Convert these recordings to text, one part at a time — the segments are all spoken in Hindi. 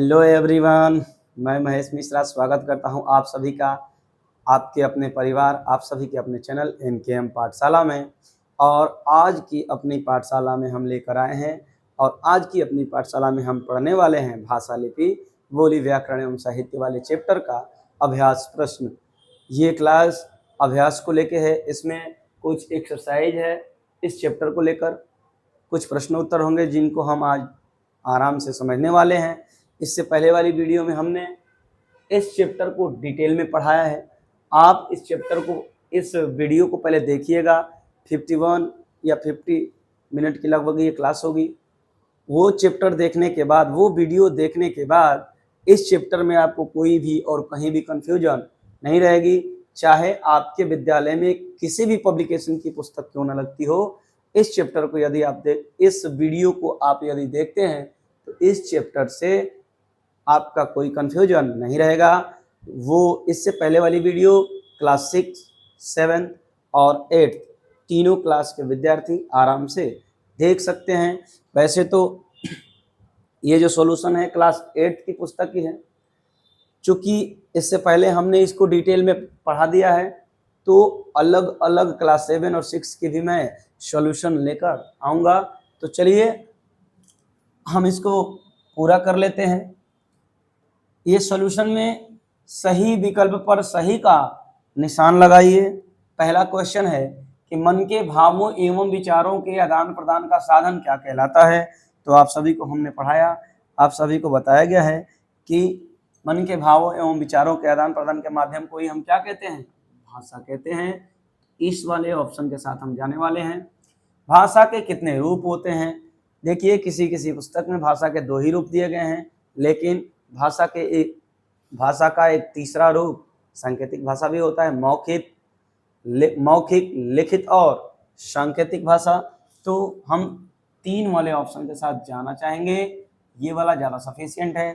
हेलो एवरीवन, मैं महेश मिश्रा स्वागत करता हूं आप सभी का आपके अपने परिवार, आप सभी के अपने चैनल एनकेएम पाठशाला में। और आज की अपनी पाठशाला में हम लेकर आए हैं और आज की अपनी पाठशाला में हम पढ़ने वाले हैं भाषा लिपि, बोली, व्याकरण एवं साहित्य वाले चैप्टर का अभ्यास प्रश्न। ये क्लास अभ्यास को लेके है, इसमें कुछ एक्सरसाइज है इस चैप्टर को लेकर, कुछ प्रश्न उत्तर होंगे जिनको हम आज आराम से समझने वाले हैं। इससे पहले वाली वीडियो में हमने इस चैप्टर को डिटेल में पढ़ाया है। आप इस चैप्टर को, इस वीडियो को पहले देखिएगा। 51 या 50 मिनट की लगभग ये क्लास होगी। वो चैप्टर देखने के बाद, वो वीडियो देखने के बाद इस चैप्टर में आपको कोई भी और कहीं भी कंफ्यूजन नहीं रहेगी। चाहे आपके विद्यालय में किसी भी पब्लिकेशन की पुस्तक क्यों न लगती हो, इस चैप्टर को यदि आप इस वीडियो को आप यदि देखते हैं तो इस चैप्टर से आपका कोई कंफ्यूजन नहीं रहेगा। वो इससे पहले वाली वीडियो क्लास 6, 7 और 8 तीनों क्लास के विद्यार्थी आराम से देख सकते हैं। वैसे तो ये जो सॉल्यूशन है क्लास 8 की पुस्तक की है, चूँकि इससे पहले हमने इसको डिटेल में पढ़ा दिया है, तो अलग अलग क्लास 7 और 6 की भी मैं सॉल्यूशन लेकर आऊँगा। तो चलिए हम इसको पूरा कर लेते हैं। ये सॉल्यूशन में सही विकल्प पर सही का निशान लगाइए। पहला क्वेश्चन है कि मन के भावों एवं विचारों के आदान प्रदान का साधन क्या कहलाता है। तो आप सभी को हमने पढ़ाया, आप सभी को बताया गया है कि मन के भावों एवं विचारों के आदान प्रदान के माध्यम को ही हम क्या कहते हैं, भाषा कहते हैं। इस वाले ऑप्शन के साथ हम जाने वाले हैं। भाषा के कितने रूप होते हैं? देखिए, किसी किसी पुस्तक में भाषा के 2 ही रूप दिए गए हैं, लेकिन भाषा का एक तीसरा रूप सांकेतिक भाषा भी होता है। मौखिक, लिखित और सांकेतिक भाषा। तो हम 3 वाले ऑप्शन के साथ जाना चाहेंगे, ये वाला ज़्यादा सफिशिएंट है।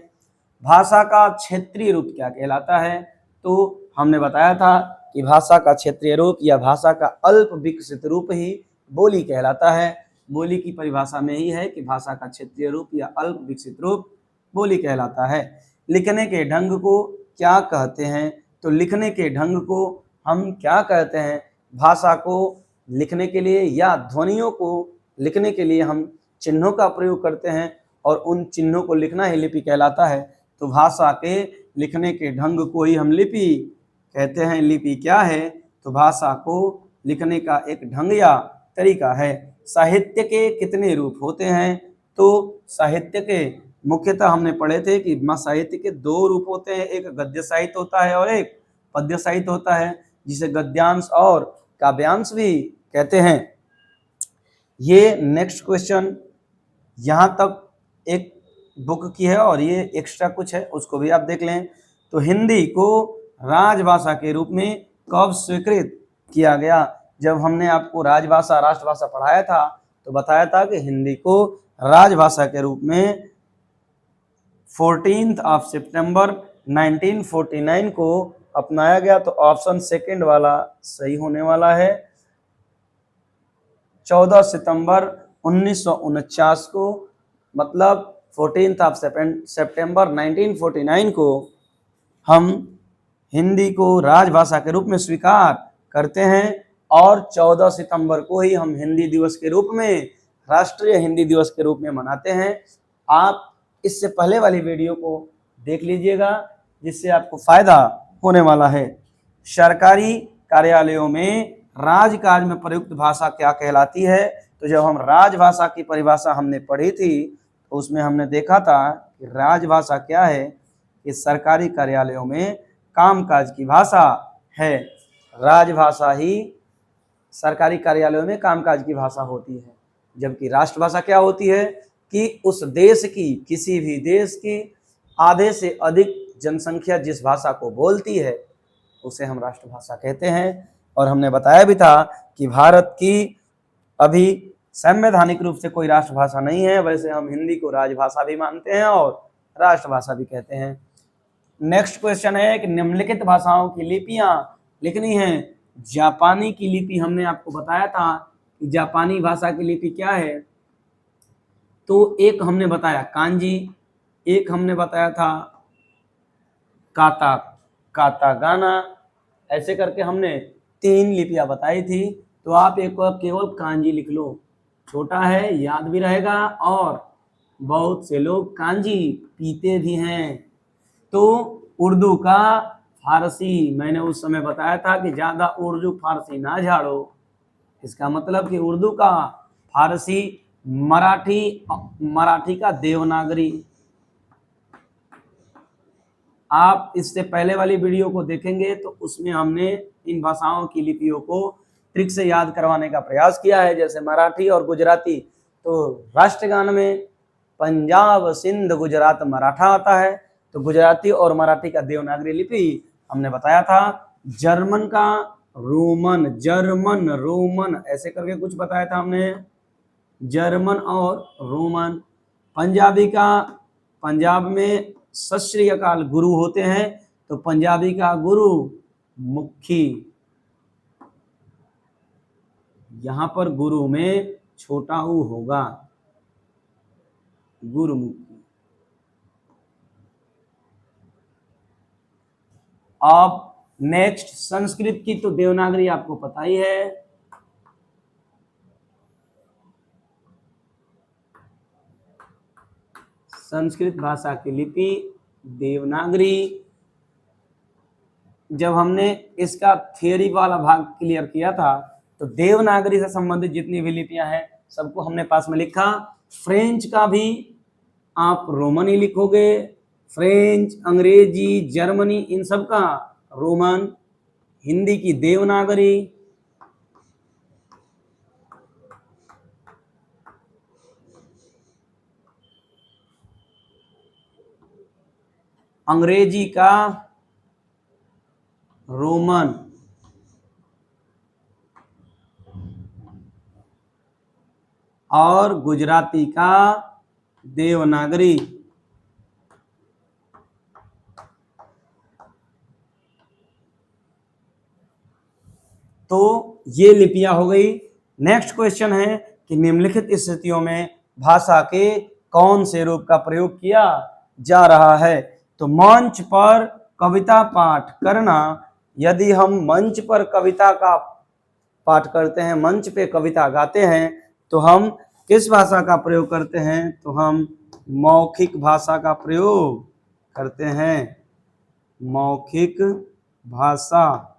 भाषा का क्षेत्रीय रूप क्या कहलाता है? तो हमने बताया था कि भाषा का क्षेत्रीय रूप या भाषा का अल्प विकसित रूप ही बोली कहलाता है। बोली की परिभाषा में ही है कि भाषा का क्षेत्रीय रूप या अल्प विकसित रूप बोली कहलाता है। लिखने के ढंग को क्या कहते हैं? तो लिखने के ढंग को हम क्या कहते हैं? भाषा को लिखने के लिए या ध्वनियों को लिखने के लिए हम चिन्हों का प्रयोग करते हैं और उन चिन्हों को लिखना ही लिपि कहलाता है। तो भाषा के लिखने के ढंग को ही हम लिपि कहते हैं। लिपि क्या है? तो भाषा को लिखने का एक ढंग या तरीका है। साहित्य के कितने रूप होते हैं? तो साहित्य के मुख्यतः हमने पढ़े थे कि साहित्य के 2 रूप होते हैं, एक गद्य साहित्य होता है और एक पद्य साहित्य होता है, जिसे गद्यांश और काव्यांश भी कहते हैं। ये नेक्स्ट क्वेश्चन यहाँ तक एक बुक की है और ये एक्स्ट्रा कुछ है, उसको भी आप देख लें। तो हिंदी को राजभाषा के रूप में कब स्वीकृत किया गया? जब हमने आपको राजभाषा, राष्ट्रभाषा पढ़ाया था तो बताया था कि हिंदी को राजभाषा के रूप में 14 सितंबर 1949 को अपनाया गया। तो ऑप्शन सेकंड वाला सही होने वाला है। 14 सितंबर 1949 को, मतलब 14 सितंबर 1949 को हम हिंदी को राजभाषा के रूप में स्वीकार करते हैं और 14 सितंबर को ही हम हिंदी दिवस के रूप में, राष्ट्रीय हिंदी दिवस के रूप में मनाते हैं। आप इससे पहले वाली वीडियो को देख लीजिएगा, जिससे आपको फायदा होने वाला है। सरकारी कार्यालयों में राजकाज में प्रयुक्त भाषा क्या कहलाती है? तो जब हम राजभाषा की परिभाषा हमने पढ़ी थी तो उसमें हमने देखा था कि राजभाषा क्या है, कि सरकारी कार्यालयों में कामकाज की भाषा है। राजभाषा ही सरकारी कार्यालयों में कामकाज की भाषा होती है, जबकि राष्ट्रभाषा क्या होती है कि उस देश की, किसी भी देश की आधे से अधिक जनसंख्या जिस भाषा को बोलती है उसे हम राष्ट्रभाषा कहते हैं। और हमने बताया भी था कि भारत की अभी संवैधानिक रूप से कोई राष्ट्रभाषा नहीं है। वैसे हम हिंदी को राजभाषा भी मानते हैं और राष्ट्रभाषा भी कहते हैं। नेक्स्ट क्वेश्चन है कि निम्नलिखित भाषाओं की लिपियां लिखनी है। जापानी की लिपि हमने आपको बताया था कि जापानी भाषा की लिपि क्या है। तो एक हमने बताया कांजी, एक हमने बताया था काता कातागाना, ऐसे करके हमने 3 लिपियां बताई थी। तो आप एक बार केवल कांजी लिख लो, छोटा है, याद भी रहेगा, और बहुत से लोग कांजी पीते भी हैं। तो उर्दू का फारसी, मैंने उस समय बताया था कि ज़्यादा उर्दू फारसी ना झाड़ो, इसका मतलब कि उर्दू का फारसी, मराठी का देवनागरी। आप इससे पहले वाली वीडियो को देखेंगे तो उसमें हमने इन भाषाओं की लिपियों को ट्रिक से याद करवाने का प्रयास किया है। जैसे मराठी और गुजराती, तो राष्ट्रगान में पंजाब सिंध गुजरात मराठा आता है, तो गुजराती और मराठी का देवनागरी लिपि हमने बताया था। जर्मन का रोमन, जर्मन रोमन ऐसे करके कुछ बताया था हमने, जर्मन और रोमन। पंजाबी का, पंजाब में सत श्री अकाल गुरु होते हैं, तो पंजाबी का गुरु मुखी, यहां पर गुरु में छोटा ऊ होगा, गुरुमुखी। अब नेक्स्ट संस्कृत की, तो देवनागरी आपको पता ही है। संस्कृत भाषा की लिपि देवनागरी। जब हमने इसका थियरी वाला भाग क्लियर किया था, तो देवनागरी से संबंधित जितनी भी लिपियां हैं सबको हमने पास में लिखा। फ्रेंच का भी आप रोमन ही लिखोगे, फ्रेंच, अंग्रेजी, जर्मनी, इन सब का रोमन। हिंदी की देवनागरी, अंग्रेजी का रोमन, और गुजराती का देवनागरी। तो ये लिपियां हो गई। नेक्स्ट क्वेश्चन है कि निम्नलिखित स्थितियों में भाषा के कौन से रूप का प्रयोग किया जा रहा है। तो मंच पर कविता पाठ करना, यदि हम मंच पर कविता का पाठ करते हैं, मंच पे कविता गाते हैं, तो हम किस भाषा का प्रयोग करते हैं, तो हम मौखिक भाषा का प्रयोग करते हैं, मौखिक भाषा।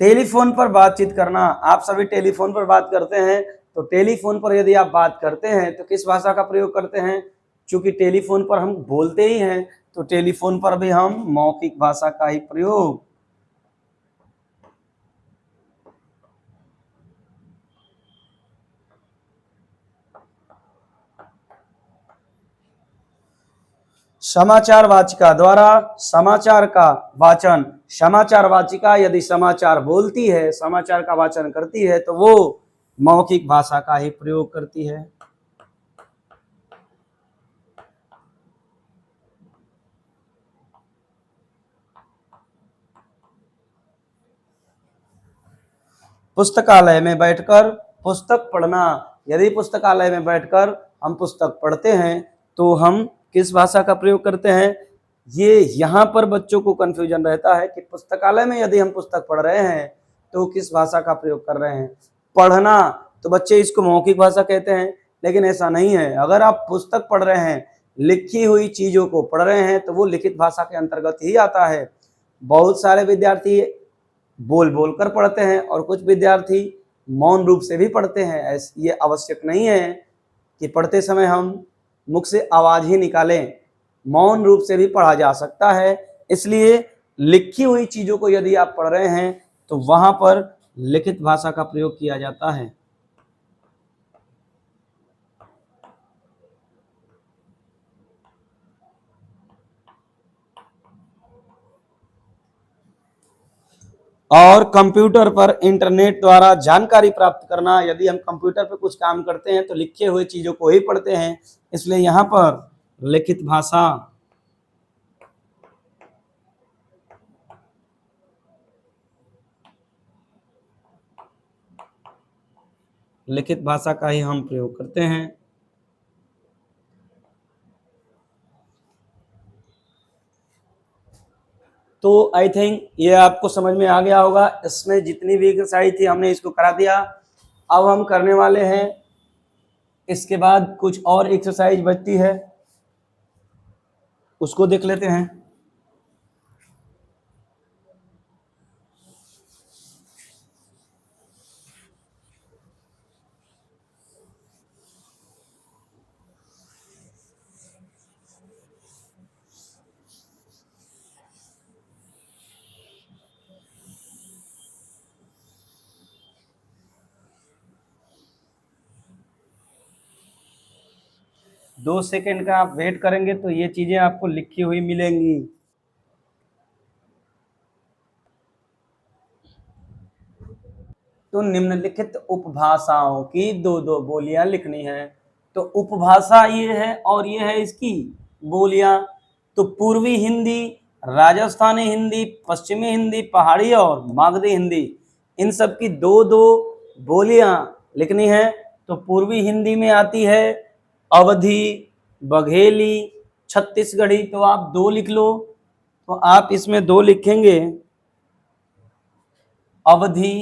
टेलीफोन पर बातचीत करना, आप सभी टेलीफोन पर बात करते हैं, तो टेलीफोन पर यदि आप बात करते हैं तो किस भाषा का प्रयोग करते हैं, क्योंकि टेलीफोन पर हम बोलते ही हैं, तो टेलीफोन पर भी हम मौखिक भाषा का ही प्रयोग। समाचार वाचिका द्वारा समाचार का वाचन, समाचार वाचिका यदि समाचार बोलती है, समाचार का वाचन करती है, तो वो मौखिक भाषा का ही प्रयोग करती है। पुस्तकालय में बैठकर पुस्तक पढ़ना, यदि पुस्तकालय में बैठकर हम पुस्तक पढ़ते हैं तो हम किस भाषा का प्रयोग करते हैं। ये यहाँ पर बच्चों को कंफ्यूजन रहता है कि पुस्तकालय में यदि हम पुस्तक पढ़ रहे हैं तो किस भाषा का प्रयोग कर रहे हैं। पढ़ना, तो बच्चे इसको मौखिक भाषा कहते हैं, लेकिन ऐसा नहीं है। अगर आप पुस्तक पढ़ रहे हैं, लिखी हुई चीज़ों को पढ़ रहे हैं, तो वो लिखित भाषा के अंतर्गत ही आता है। बहुत सारे विद्यार्थी बोल बोल कर पढ़ते हैं और कुछ विद्यार्थी मौन रूप से भी पढ़ते हैं। ये आवश्यक नहीं है कि पढ़ते समय हम मुख से आवाज़ ही निकालें, मौन रूप से भी पढ़ा जा सकता है। इसलिए लिखी हुई चीज़ों को यदि आप पढ़ रहे हैं तो वहाँ पर लिखित भाषा का प्रयोग किया जाता है। और कंप्यूटर पर इंटरनेट द्वारा जानकारी प्राप्त करना, यदि हम कंप्यूटर पर कुछ काम करते हैं तो लिखे हुए चीज़ों को ही पढ़ते हैं, इसलिए यहाँ पर लिखित भाषा, लिखित भाषा का ही हम प्रयोग करते हैं। तो आई थिंक ये आपको समझ में आ गया होगा। इसमें जितनी भी एक्सरसाइज थी हमने इसको करा दिया। अब हम करने वाले हैं, इसके बाद कुछ और एक्सरसाइज बचती है, उसको देख लेते हैं। दो सेकेंड का आप वेट करेंगे तो ये चीजें आपको लिखी हुई मिलेंगी। तो निम्नलिखित उपभाषाओं की दो दो बोलियां लिखनी है। तो उपभाषा ये है और ये है इसकी बोलियां। तो पूर्वी हिंदी, राजस्थानी हिंदी, पश्चिमी हिंदी, पहाड़ी और मागधी हिंदी, इन सब की दो दो बोलियां लिखनी है। तो पूर्वी हिंदी में आती है अवधी, बघेली, छत्तीसगढ़ी। तो आप दो लिख लो। तो आप इसमें दो लिखेंगे, अवधी,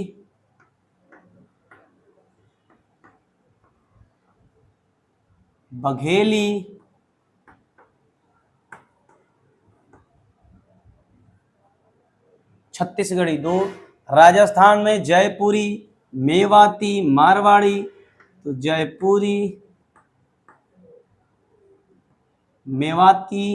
बघेली, छत्तीसगढ़ी दो। राजस्थान में जयपुरी, मेवाती, मारवाड़ी। तो जयपुरी, मेवाती,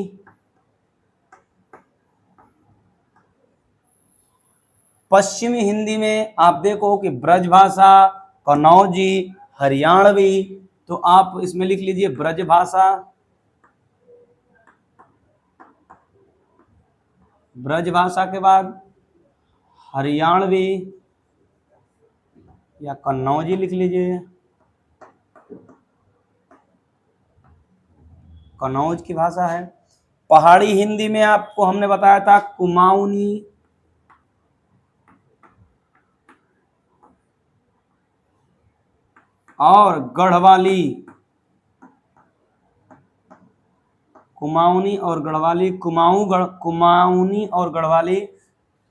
पश्चिमी हिंदी में आप देखो कि ब्रजभाषा, कन्नौजी, हरियाणवी। तो आप इसमें लिख लीजिए ब्रजभाषा, ब्रजभाषा के बाद हरियाणवी या कन्नौजी लिख लीजिए, कन्नौज की भाषा है। पहाड़ी हिंदी में आपको हमने बताया था कुमाऊनी, और गढ़वाली, कुमाऊनी और गढ़वाली, कुमाऊनी और गढ़वाली,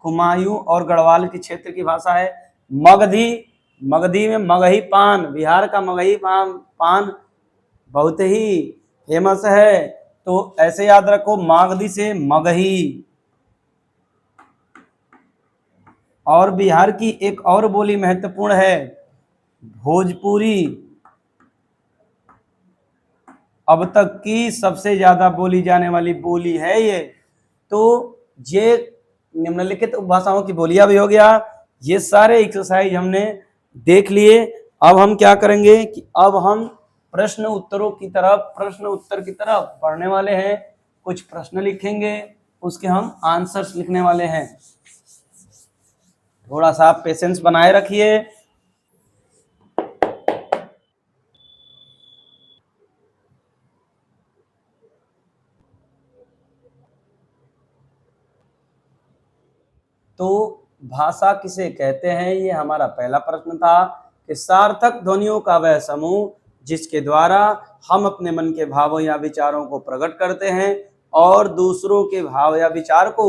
कुमायूं और गढ़वाल के क्षेत्र की भाषा है। मगधी, मगधी में मगही पान, बिहार का मगही पान बहुत ही फेमस है। तो ऐसे याद रखो, मागधी से मगही। और बिहार की एक और बोली महत्वपूर्ण है, भोजपुरी। अब तक की सबसे ज्यादा बोली जाने वाली बोली है ये। तो ये निम्नलिखित उपभाषाओं की बोलियां भी हो गया। ये सारे एक्सरसाइज हमने देख लिए। अब हम क्या करेंगे कि अब हम प्रश्न उत्तर की तरफ पढ़ने वाले हैं। कुछ प्रश्न लिखेंगे, उसके हम आंसर्स लिखने वाले हैं। थोड़ा सा आप पेशेंस बनाए रखिए। तो भाषा किसे कहते हैं, ये हमारा पहला प्रश्न था कि सार्थक ध्वनियों का वह समूह जिसके द्वारा हम अपने मन के भावों या विचारों को प्रकट करते हैं और दूसरों के भाव या विचार को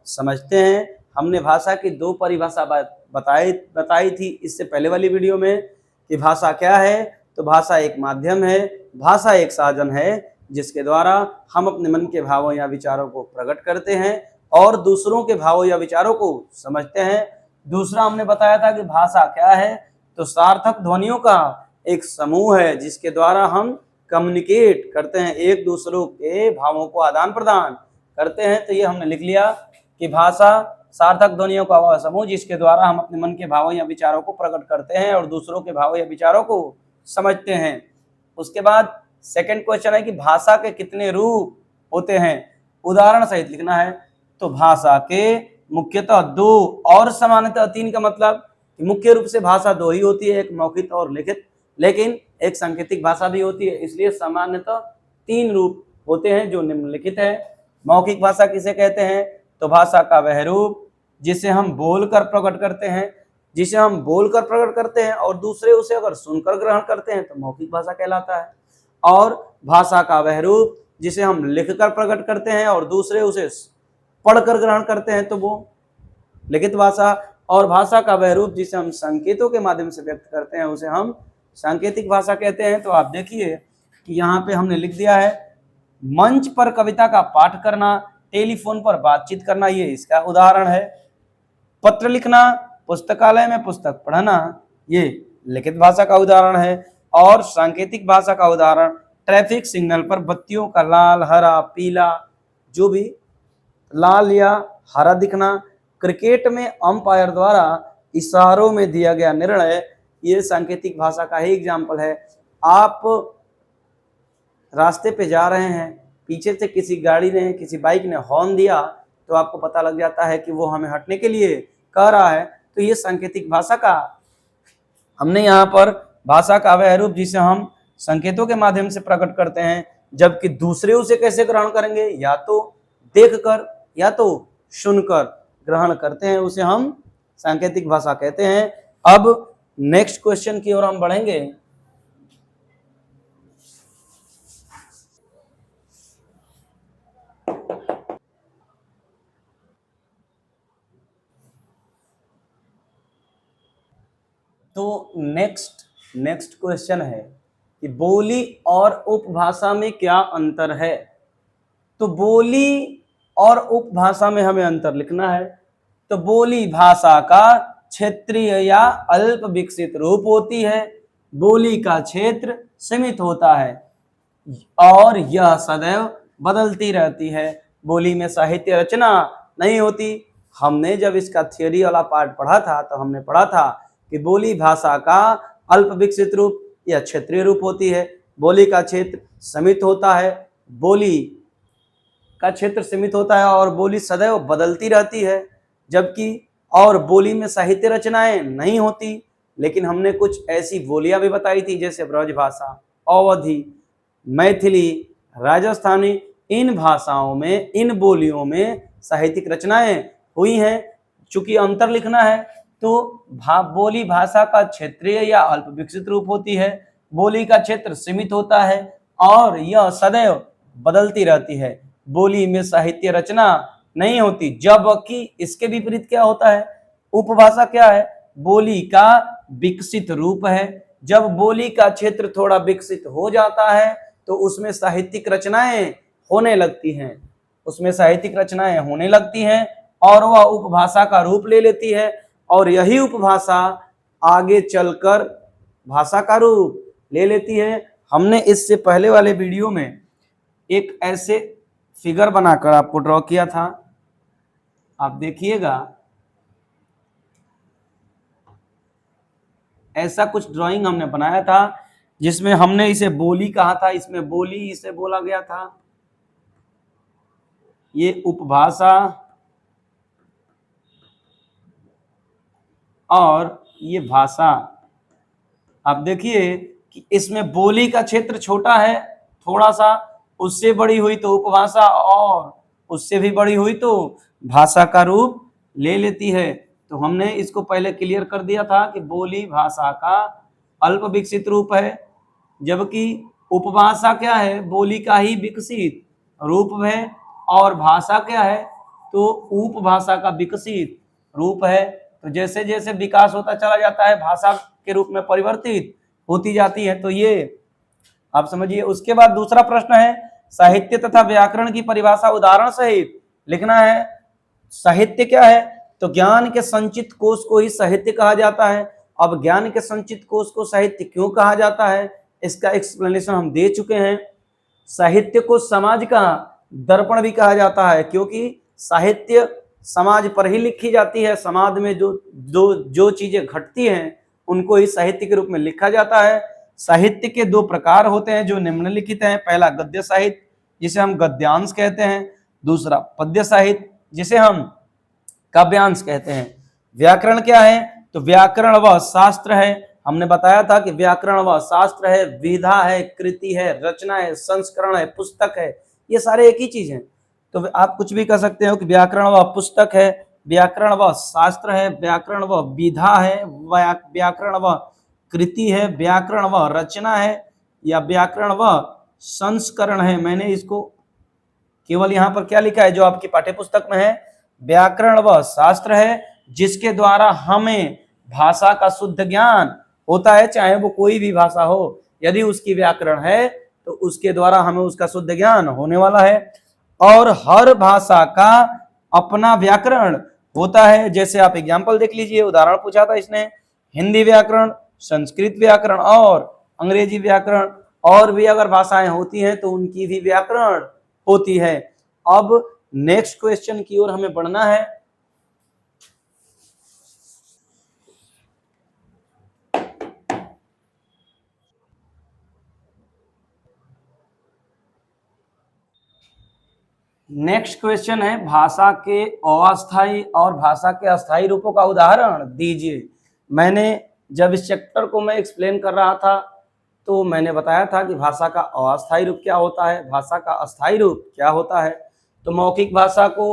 समझते हैं। हमने भाषा की दो परिभाषा बताई थी इससे पहले वाली वीडियो में कि भाषा क्या है। तो भाषा एक माध्यम है, भाषा एक साधन है जिसके द्वारा हम अपने मन के भावों या विचारों को प्रकट करते हैं और दूसरों के भावों या विचारों को समझते हैं। दूसरा हमने बताया था कि भाषा क्या है, तो सार्थक ध्वनियों का एक समूह है जिसके द्वारा हम कम्युनिकेट करते हैं, एक दूसरों के भावों को आदान प्रदान करते हैं। तो ये हमने लिख लिया कि भाषा सार्थक ध्वनियों का वह समूह जिसके द्वारा हम अपने मन के भावों या विचारों को प्रकट करते हैं और दूसरों के भावों या विचारों को समझते हैं। उसके बाद सेकंड क्वेश्चन है कि भाषा के कितने रूप होते हैं, उदाहरण सहित लिखना है। तो भाषा के मुख्यतः दो और सामान्यतः तीन का मतलब मुख्य रूप से भाषा दो ही होती है, एक मौखिक और लिखित, लेकिन एक सांकेतिक भाषा भी होती है। इसलिए सामान्यतः तीन रूप होते हैं जो निम्नलिखित है। मौखिक भाषा किसे कहते हैं, तो भाषा का वह रूप जिसे हम बोलकर प्रकट करते हैं और दूसरे उसे अगर सुनकर ग्रहण करते हैं तो मौखिक भाषा कहलाता है। और भाषा का वह रूप जिसे हम लिखकर प्रकट करते हैं और दूसरे उसे पढ़कर ग्रहण करते हैं तो वो लिखित भाषा, और भाषा का वह रूप जिसे हम संकेतों के माध्यम से व्यक्त करते हैं उसे हम सांकेतिक भाषा कहते हैं। तो आप देखिए कि यहाँ पे हमने लिख दिया है मंच पर कविता का पाठ करना, टेलीफोन पर बातचीत करना, ये इसका उदाहरण है। पत्र लिखना, पुस्तकालय में पुस्तक पढ़ना, ये लिखित भाषा का उदाहरण है। और सांकेतिक भाषा का उदाहरण ट्रैफिक सिग्नल पर बत्तियों का लाल, हरा, पीला, जो भी लाल या हरा दिखना, क्रिकेट में अंपायर द्वारा इशारों में दिया गया निर्णय, ये सांकेतिक भाषा का ही एग्जाम्पल है। आप रास्ते पे जा रहे हैं, पीछे से किसी गाड़ी ने, किसी बाइक ने हॉर्न दिया तो आपको पता लग जाता है कि वो हमें हटने के लिए कह रहा है, तो ये सांकेतिक भाषा का हमने यहाँ पर भाषा का वह रूप जिसे हम संकेतों के माध्यम से प्रकट करते हैं, जबकि दूसरे उसे कैसे ग्रहण करेंगे, या तो देखकर या तो सुनकर ग्रहण करते हैं, उसे हम सांकेतिक भाषा कहते हैं। अब नेक्स्ट क्वेश्चन की ओर हम बढ़ेंगे। तो नेक्स्ट क्वेश्चन है कि बोली और उपभाषा में क्या अंतर है। तो बोली और उपभाषा में हमें अंतर लिखना है। तो बोली भाषा का क्षेत्रीय या अल्प विकसित रूप होती है, बोली का क्षेत्र सीमित होता है और यह सदैव बदलती रहती है। बोली में साहित्य रचना नहीं होती। हमने जब इसका थियोरी वाला पार्ट पढ़ा था तो हमने पढ़ा था कि बोली भाषा का अल्प विकसित रूप या क्षेत्रीय रूप होती है, बोली का क्षेत्र सीमित होता है, बोली का क्षेत्र सीमित होता है और बोली सदैव बदलती रहती है, जबकि और बोली में साहित्य रचनाएं नहीं होती। लेकिन हमने कुछ ऐसी बोलियां भी बताई थी जैसे ब्रजभाषा, अवधी, मैथिली, राजस्थानी, इन भाषाओं में, इन बोलियों में साहित्यिक रचनाएं हुई हैं। चूंकि अंतर लिखना है तो बोली भाषा का क्षेत्रीय या अल्प विकसित रूप होती है, बोली का क्षेत्र सीमित होता है और यह सदैव बदलती रहती है, बोली में साहित्य रचना नहीं होती। जबकि इसके विपरीत क्या होता है, उपभाषा क्या है, बोली का विकसित रूप है। जब बोली का क्षेत्र थोड़ा विकसित हो जाता है तो उसमें साहित्यिक रचनाएं होने लगती हैं, उसमें साहित्यिक रचनाएं होने लगती हैं और वह उपभाषा का रूप ले लेती है और यही उपभाषा आगे चलकर भाषा का रूप ले लेती है। हमने इससे पहले वाले वीडियो में एक ऐसे फिगर बनाकर आपको ड्रॉ किया था, आप देखिएगा, ऐसा कुछ ड्राइंग हमने बनाया था जिसमें हमने इसे बोली कहा था, इसमें बोली इसे बोला गया था, ये उपभाषा और ये भाषा। आप देखिए कि इसमें बोली का क्षेत्र छोटा है थोड़ा सा, उससे बड़ी हुई तो उपभाषा और उससे भी बड़ी हुई तो भाषा का रूप ले लेती है। तो हमने इसको पहले क्लियर कर दिया था कि बोली भाषा का अल्प विकसित रूप है, जबकि उपभाषा क्या है, बोली का ही विकसित रूप है और भाषा क्या है तो उपभाषा का विकसित रूप है। तो जैसे जैसे विकास होता चला जाता है भाषा के रूप में परिवर्तित होती जाती है। तो ये आप समझिए। उसके बाद दूसरा प्रश्न है साहित्य तथा व्याकरण की परिभाषा उदाहरण सहित लिखना है। साहित्य क्या है, तो ज्ञान के संचित कोश को ही साहित्य कहा जाता है। अब ज्ञान के संचित कोश को साहित्य क्यों कहा जाता है, इसका एक्सप्लेनेशन हम दे चुके हैं। साहित्य को समाज का दर्पण भी कहा जाता है क्योंकि साहित्य समाज पर ही लिखी जाती है, समाज में जो चीजें घटती हैं उनको ही साहित्य के रूप में लिखा जाता है। साहित्य के दो प्रकार होते हैं जो निम्नलिखित हैं। पहला गद्य साहित्य जिसे हम गद्यांश कहते हैं, दूसरा पद्य साहित्य जिसे हम काव्यांश कहते हैं। व्याकरण क्या है, तो व्याकरण वह शास्त्र है, हमने बताया था कि व्याकरण वह शास्त्र है, विधा है, कृति है, रचना है, संस्करण है, पुस्तक है, ये सारे एक ही चीज हैं। तो आप कुछ भी कह सकते हो कि व्याकरण वह पुस्तक है, व्याकरण वह शास्त्र है, व्याकरण वह विधा है, व्याकरण वह कृति है, व्याकरण वह रचना है या व्याकरण वह संस्करण है। मैंने इसको केवल यहाँ पर क्या लिखा है जो आपकी पाठ्य पुस्तक में है, व्याकरण वह शास्त्र है जिसके द्वारा हमें भाषा का शुद्ध ज्ञान होता है, चाहे वो कोई भी भाषा हो। यदि उसकी व्याकरण है तो उसके द्वारा हमें उसका शुद्ध ज्ञान होने वाला है। और हर भाषा का अपना व्याकरण होता है। जैसे आप एग्जाम्पल देख लीजिए, उदाहरण पूछा था इसने, हिंदी व्याकरण, संस्कृत व्याकरण और अंग्रेजी व्याकरण। और भी अगर भाषाएं होती हैं तो उनकी भी व्याकरण होती है। अब नेक्स्ट क्वेश्चन की ओर हमें बढ़ना है। नेक्स्ट क्वेश्चन है, भाषा के अस्थायी और भाषा के अस्थायी रूपों का उदाहरण दीजिए। मैंने जब इस चैप्टर को मैं एक्सप्लेन कर रहा था तो मैंने बताया था कि भाषा का अस्थायी रूप क्या होता है, भाषा का अस्थायी रूप क्या होता है। तो मौखिक भाषा को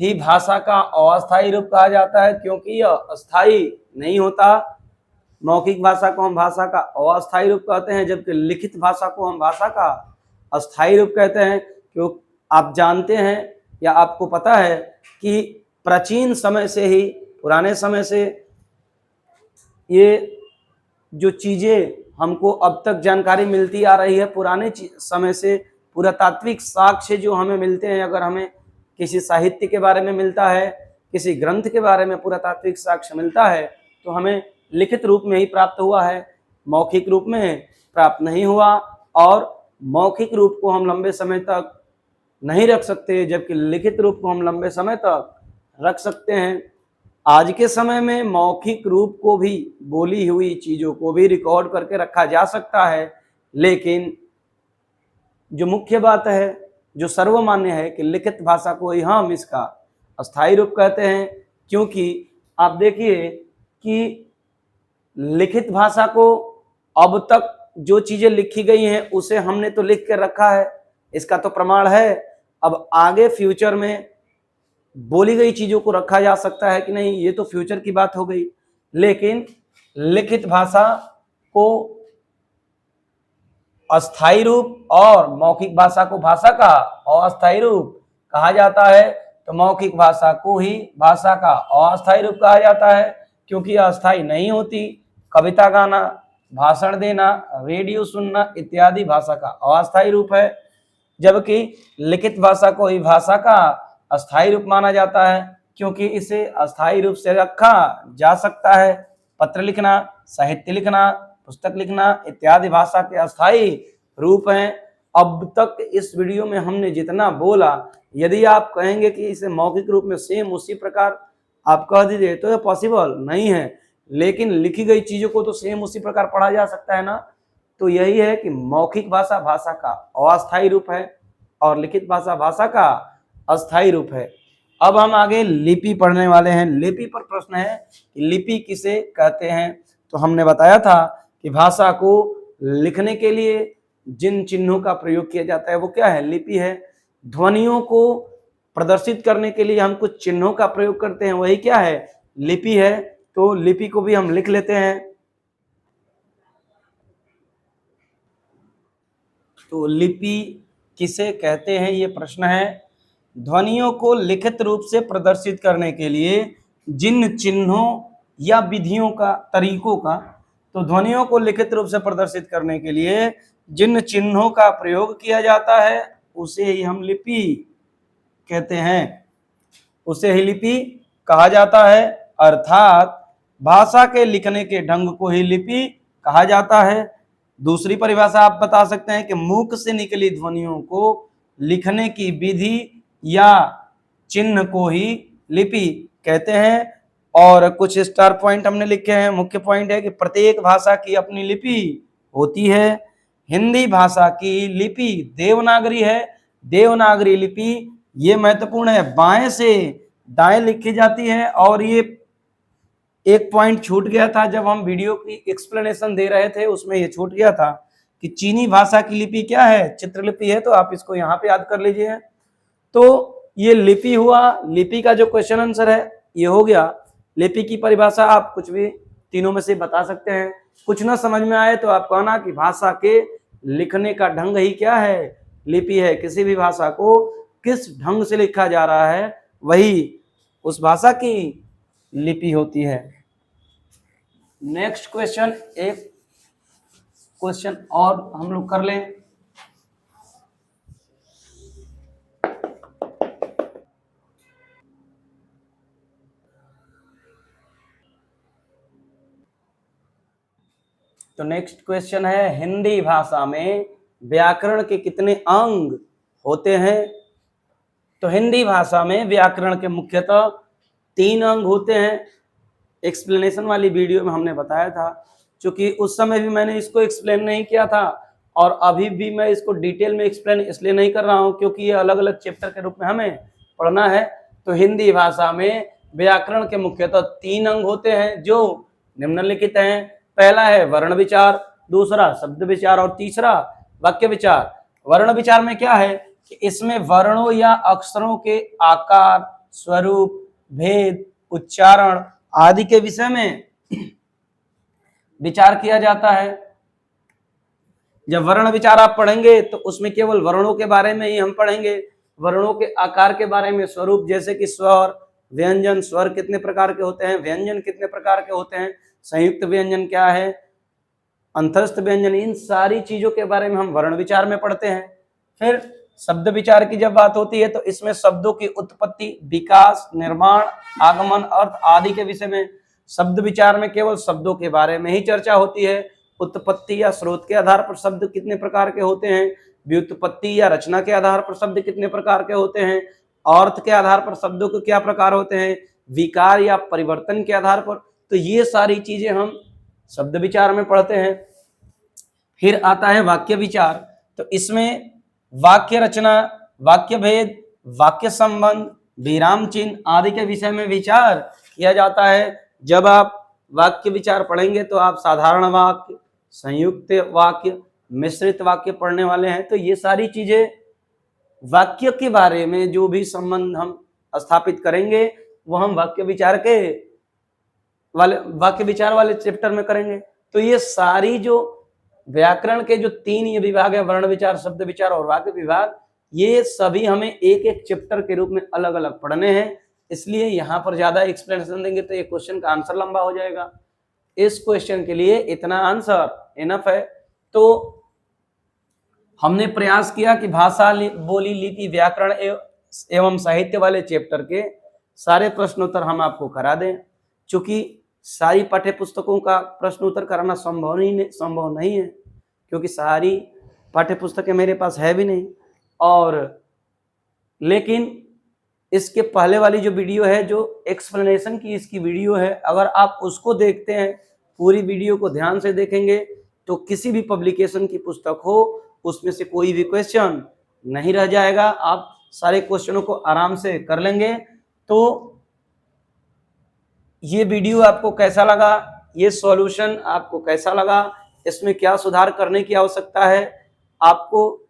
ही भाषा का अस्थायी रूप कहा जाता है क्योंकि यह अस्थायी नहीं होता। मौखिक भाषा को हम भाषा का अस्थायी रूप कहते हैं, जबकि लिखित भाषा को हम भाषा का अस्थायी रूप कहते हैं। क्यों आप जानते हैं या आपको पता है कि प्राचीन समय से ही, पुराने समय से ये जो चीज़ें हमको अब तक जानकारी मिलती आ रही है, पुराने समय से पुरातात्विक साक्ष्य जो हमें मिलते हैं, अगर हमें किसी साहित्य के बारे में मिलता है, किसी ग्रंथ के बारे में पुरातात्विक साक्ष्य मिलता है तो हमें लिखित रूप में ही प्राप्त हुआ है, मौखिक रूप में प्राप्त नहीं हुआ। और मौखिक रूप को हम लंबे समय तक नहीं रख सकते, जबकि लिखित रूप को हम लंबे समय तक रख सकते हैं। आज के समय में मौखिक रूप को भी, बोली हुई चीज़ों को भी रिकॉर्ड करके रखा जा सकता है, लेकिन जो मुख्य बात है, जो सर्वमान्य है कि लिखित भाषा को ही हम इसका अस्थायी रूप कहते हैं। क्योंकि आप देखिए कि लिखित भाषा को अब तक जो चीज़ें लिखी गई हैं उसे हमने तो लिख के रखा है, इसका तो प्रमाण है। अब आगे फ्यूचर में बोली गई चीज़ों को रखा जा सकता है कि नहीं, ये तो फ्यूचर की बात हो गई। लेकिन लिखित भाषा को अस्थायी रूप और मौखिक भाषा को भाषा का अस्थायी रूप कहा जाता है। तो मौखिक भाषा को ही भाषा का अस्थायी रूप कहा जाता है क्योंकि अस्थायी नहीं होती। कविता गाना, भाषण देना, रेडियो सुनना इत्यादि भाषा का अस्थायी रूप है, जबकि लिखित भाषा को ही भाषा का अस्थायी रूप माना जाता है क्योंकि इसे अस्थायी रूप से रखा जा सकता है। पत्र लिखना, साहित्य लिखना, पुस्तक लिखना इत्यादि भाषा के अस्थायी रूप हैं। अब तक इस वीडियो में हमने जितना बोला, यदि आप कहेंगे कि इसे मौखिक रूप में सेम उसी प्रकार आप कह दीजिए तो यह पॉसिबल नहीं है, लेकिन लिखी गई चीज़ों को तो सेम उसी प्रकार पढ़ा जा सकता है ना। तो यही है कि मौखिक भाषा भाषा का अस्थायी रूप है और लिखित भाषा भाषा का अस्थायी रूप है। अब हम आगे लिपि पढ़ने वाले हैं। लिपि पर प्रश्न है कि लिपि किसे कहते हैं। तो हमने बताया था कि भाषा को लिखने के लिए जिन चिन्हों का प्रयोग किया जाता है वो क्या है, लिपि है। ध्वनियों को प्रदर्शित करने के लिए हम कुछ चिन्हों का प्रयोग करते हैं, वही क्या है, लिपि है। तो लिपि को भी हम लिख लेते हैं। तो लिपि किसे कहते हैं ये प्रश्न है। ध्वनियों को लिखित रूप से प्रदर्शित करने के लिए जिन चिन्हों या विधियों का, तरीकों का, तो ध्वनियों को लिखित रूप से प्रदर्शित करने के लिए जिन चिन्हों का प्रयोग किया जाता है उसे ही हम लिपि कहते हैं, उसे ही लिपि कहा जाता है। अर्थात भाषा के लिखने के ढंग को ही लिपि कहा जाता है। दूसरी परिभाषा आप बता सकते हैं कि मुख से निकली ध्वनियों को लिखने की विधि या चिन्ह को ही लिपि कहते हैं। और कुछ स्टार पॉइंट हमने लिखे हैं। मुख्य पॉइंट है कि प्रत्येक भाषा की अपनी लिपि होती है। हिंदी भाषा की लिपि देवनागरी है। देवनागरी लिपि ये महत्वपूर्ण है, बाएं से दाएं लिखी जाती है। और ये एक पॉइंट छूट गया था जब हम वीडियो की एक्सप्लेनेशन दे रहे थे, उसमें ये छूट गया था कि चीनी भाषा की लिपि क्या है, चित्रलिपि है। तो आप इसको यहाँ पे याद कर लीजिए। तो ये लिपि हुआ, लिपि का जो क्वेश्चन आंसर है ये हो गया। लिपि की परिभाषा आप कुछ भी तीनों में से बता सकते हैं। कुछ ना समझ में आए तो आप कहना कि भाषा के लिखने का ढंग ही क्या है, लिपि है। किसी भी भाषा को किस ढंग से लिखा जा रहा है वही उस भाषा की लिपि होती है। नेक्स्ट क्वेश्चन, एक क्वेश्चन और हम लोग कर लें। तो नेक्स्ट क्वेश्चन है, हिंदी भाषा में व्याकरण के कितने अंग होते हैं? तो हिंदी भाषा में व्याकरण के मुख्यतः 3 अंग होते हैं। एक्सप्लेनेशन वाली वीडियो में हमने बताया था, क्योंकि उस समय भी मैंने इसको एक्सप्लेन नहीं किया था और अभी भी मैं इसको डिटेल में एक्सप्लेन इसलिए नहीं कर रहा हूं क्योंकि ये अलग अलग चैप्टर के रूप में हमें पढ़ना है। तो हिंदी भाषा में व्याकरण के मुख्यतः 3 अंग होते हैं जो निम्नलिखित हैं। पहला है वर्ण विचार, दूसरा शब्द विचार और तीसरा वाक्य विचार। वर्ण विचार में क्या है कि इसमें वर्णों या अक्षरों के आकार, स्वरूप, भेद, उच्चारण आदि के विषय में विचार किया जाता है। जब वर्ण विचार आप पढ़ेंगे तो उसमें केवल वर्णों के बारे में ही हम पढ़ेंगे, वर्णों के आकार के बारे में, स्वरूप जैसे कि स्वर, व्यंजन, स्वर कितने प्रकार के होते हैं, व्यंजन कितने प्रकार के होते हैं, संयुक्त व्यंजन क्या है, अंतरस्थ व्यंजन, इन सारी चीजों के बारे में हम वर्ण विचार में पढ़ते हैं। फिर शब्द विचार की जब बात होती है तो इसमें शब्दों की उत्पत्ति, विकास, निर्माण, आगमन, अर्थ आदि के विषय में। शब्द विचार में केवल शब्दों के बारे में ही चर्चा होती है। उत्पत्ति या स्रोत के आधार पर शब्द कितने प्रकार के होते हैं, व्युत्पत्ति या रचना के आधार पर शब्द कितने प्रकार के होते हैं, अर्थ के आधार पर शब्दों के क्या प्रकार होते हैं, विकार या परिवर्तन के आधार पर, तो ये सारी चीजें हम शब्द विचार में पढ़ते हैं। फिर आता है वाक्य विचार। तो इसमें वाक्य रचना, वाक्य भेद, वाक्य संबंध, विराम चिन्ह आदि के विषय में विचार किया जाता है। जब आप वाक्य विचार पढ़ेंगे तो आप साधारण वाक्य, संयुक्त वाक्य, मिश्रित वाक्य पढ़ने वाले हैं। तो ये सारी चीजें वाक्य के बारे में जो भी संबंध हम स्थापित करेंगे वो हम वाक्य विचार वाले चैप्टर में करेंगे। तो ये सारी जो व्याकरण के जो 3 ये विभाग है, वर्ण विचार, शब्द विचार और वाक्य विभाग, ये सभी हमें एक एक चैप्टर के रूप में अलग अलग पढ़ने हैं। इसलिए यहाँ पर ज्यादा एक्सप्लेनेशन देंगे तो ये क्वेश्चन का आंसर लंबा हो जाएगा। इस क्वेश्चन के लिए इतना आंसर इनफ है। तो हमने प्रयास किया कि भाषा, बोली, लिपि, व्याकरण एवं साहित्य वाले चैप्टर के सारे प्रश्नोत्तर हम आपको करा दें। चूंकि सारी पाठ्य पुस्तकों का प्रश्नोत्तर कराना संभव नहीं है क्योंकि सारी पाठ्य पुस्तकें मेरे पास है भी नहीं। और लेकिन इसके पहले वाली जो वीडियो है, जो एक्सप्लेनेशन की इसकी वीडियो है, अगर आप उसको देखते हैं, पूरी वीडियो को ध्यान से देखेंगे तो किसी भी पब्लिकेशन की पुस्तक हो उसमें से कोई भी क्वेश्चन नहीं रह जाएगा। आप सारे क्वेश्चनों को आराम से कर लेंगे। तो ये वीडियो आपको कैसा लगा, ये सॉल्यूशन आपको कैसा लगा, इसमें क्या सुधार करने की आवश्यकता है, आपको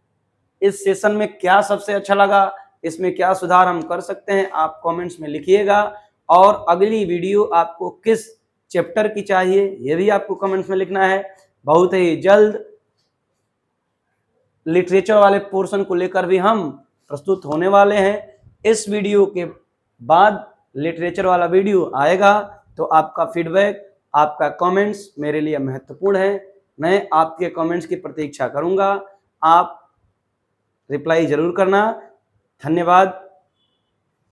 इस सेशन में क्या सबसे अच्छा लगा, इसमें क्या सुधार हम कर सकते हैं, आप कमेंट्स में लिखिएगा। और अगली वीडियो आपको किस चैप्टर की चाहिए ये भी आपको कमेंट्स में लिखना है। बहुत ही जल्द लिटरेचर वाले पोर्शन को लेकर भी हम प्रस्तुत होने वाले हैं। इस वीडियो के बाद लिटरेचर वाला वीडियो आएगा तो आपका फीडबैक, आपका कमेंट्स मेरे लिए महत्वपूर्ण है। मैं आपके कमेंट्स की प्रतीक्षा करूंगा, आप रिप्लाई जरूर करना। धन्यवाद।